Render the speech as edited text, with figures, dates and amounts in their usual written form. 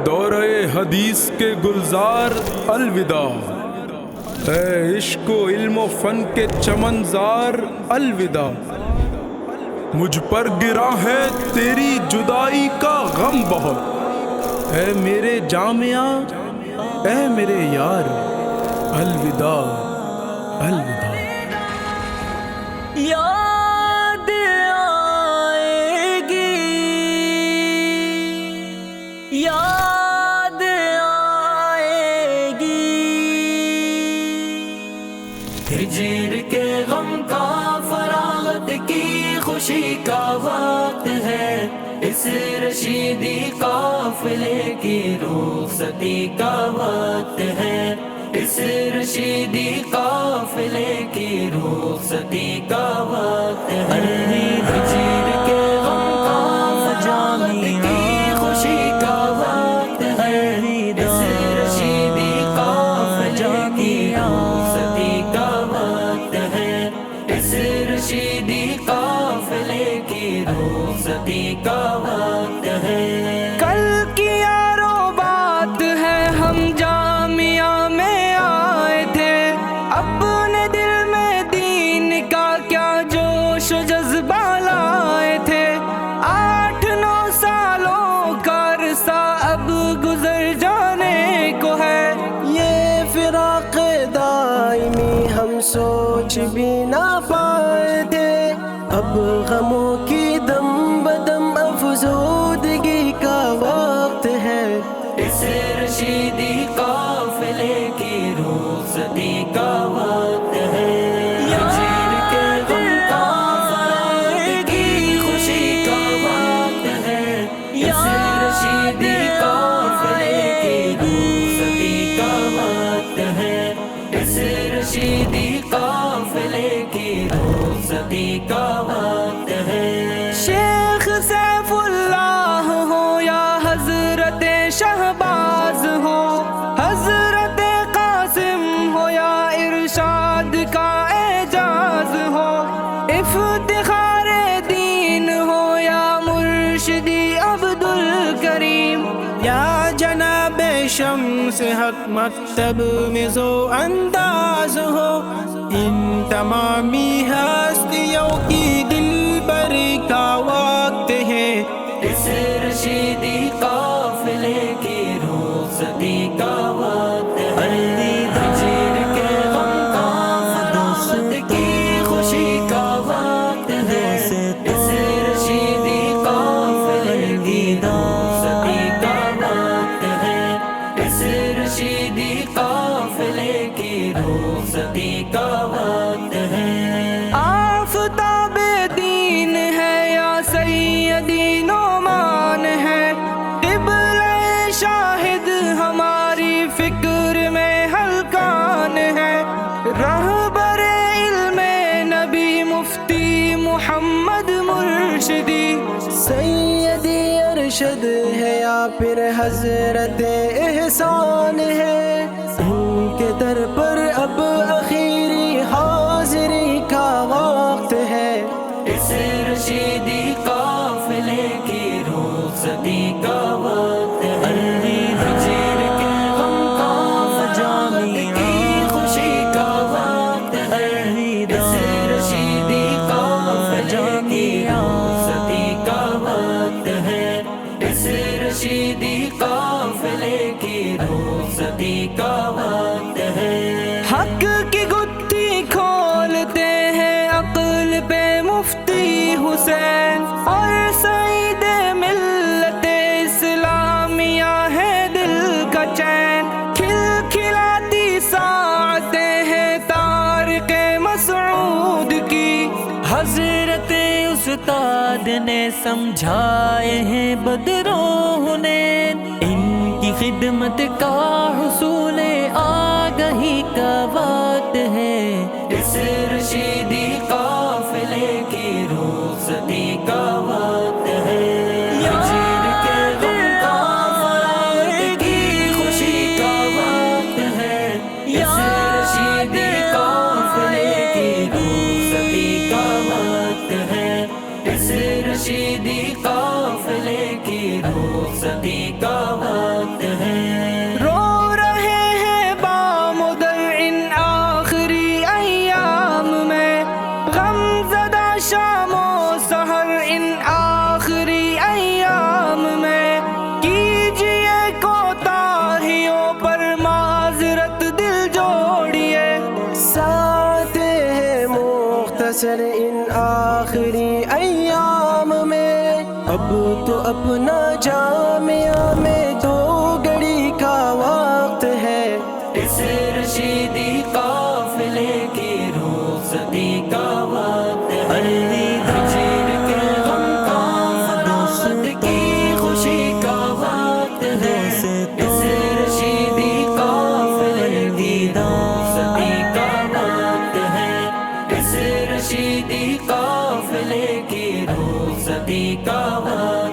دورے حدیث کے گلزار الوداع، اے عشق و علم و فن کے چمنزار الوداع، مجھ پر گرا ہے تیری جدائی کا غم بہت، اے میرے جامعہ اے میرے یار الوداع الوداع۔ یاد آئے گی، یاد آئے گی، ہجر کے غم کا فراغت کی خوشی کا وقت ہے، اس رشیدی قافلے کی رخصتی کا وقت ہے، اس رشیدی قافلے کی رخصتی کا وقت ہے، ہجر کے غم کا فراغت کی خوشی کا وقت ہے، اس رشیدی قافلے کی رخصتی کا وقت ہے، اس رشیدی قافلے کی رخصتی کا وقت ہے۔ کل کی یارو بات ہے، ہم جامعہ میں آئے تھے، اپنے دل میں دین کا کیا جوش و جذبہ لائے تھے، 8-9 سالوں کا عرصہ اب گزر جانے کو ہے، یہ فراق دائمی ہم سوچ بھی نہ پائے تھے، اب غموں کی دم بدم افزودگی کا وقت ہے، اس رشیدی قافلے کی رخصتی کا وقت ہے، ہجر کے غم کا فراغت کی خوشی کا وقت ہے، اس رشیدی قافلے کی رخصتی کا وقت ہے، اس رشیدی قافلے کی رخصتی کا وقت ہے۔ شیخ سیف اللہ ہو یا حضرت شہباز ہو، حضرت قاسم ہو یا ارشاد کا اعجاز ہو، افتخار دین ہو یا مرشدی عبدالکریم، یا جناب شمس حق مکتب میں ذو انداز ہو، ان تمامی ہستیوں کی دل بری کا وقت ہے، اس رشیدی قافلے کی رخصتی کا وقت ہے، ہجر کے غم کا فراغت کی خوشی کا وقت ہے، اس رشیدی قافلے کی رخصتی کا وقت ہے، اس رشیدی قافلے کی رخصتی کا وقت ہے۔ آفتاب دین ہے یا سیدی نعمان ہے، قبلہ شاہد ہماری فکر میں حلقان ہے، رہبر علم نبی مفتی محمد مرشدی، سیدی ارشد ہے یا پھر حضرت احسان ہے، ان کے در پر اب اخیری حاضری کا وقت ہے، اس رشیدی قافلے کی رخصتی کا وقت ہے، ہجر کے غم کا فراغت کی خوشی کا وقت ہے، اس رشیدی قافلے کی رخصتی کا وقت ہے، اس رشیدی قافلے کی رخصتی کا وقت ہے۔ حق کی گتھی کھولتے ہیں عقل پہ مفتی حسین، اور سعید ملت اسلامیہ ہے دل کا چین، کھل کھلاتی ساعتیں ہیں طارق مسعود کی، حضرت استاد نے سمجھائے ہیں بدروں نے، ان کی خدمت کا حصول آگہی کا وقت ہے، اس رشیدی قافلے کی رخصتی کا وقت ہے، ہجر کے غم کا فراغت کی خوشی کا وقت ہے، اس رشیدی قافلے کی رخصتی کا وقت ہے، اس رشیدی قافلے کی رخصتی کا وقت اب تو اپنا جامعہ میں 2 گھڑی کا وقت ہے، اس رشیدی قافلے کی رخصتی کا وقت ہے۔ الوداع ہجر کے غم کا فراغت کی خوشی کا وقت ہے، اس رشیدی قافلے کی رخصتی کا وقت ہے، اس رشیدی قافلے کی رخصتی کا وقت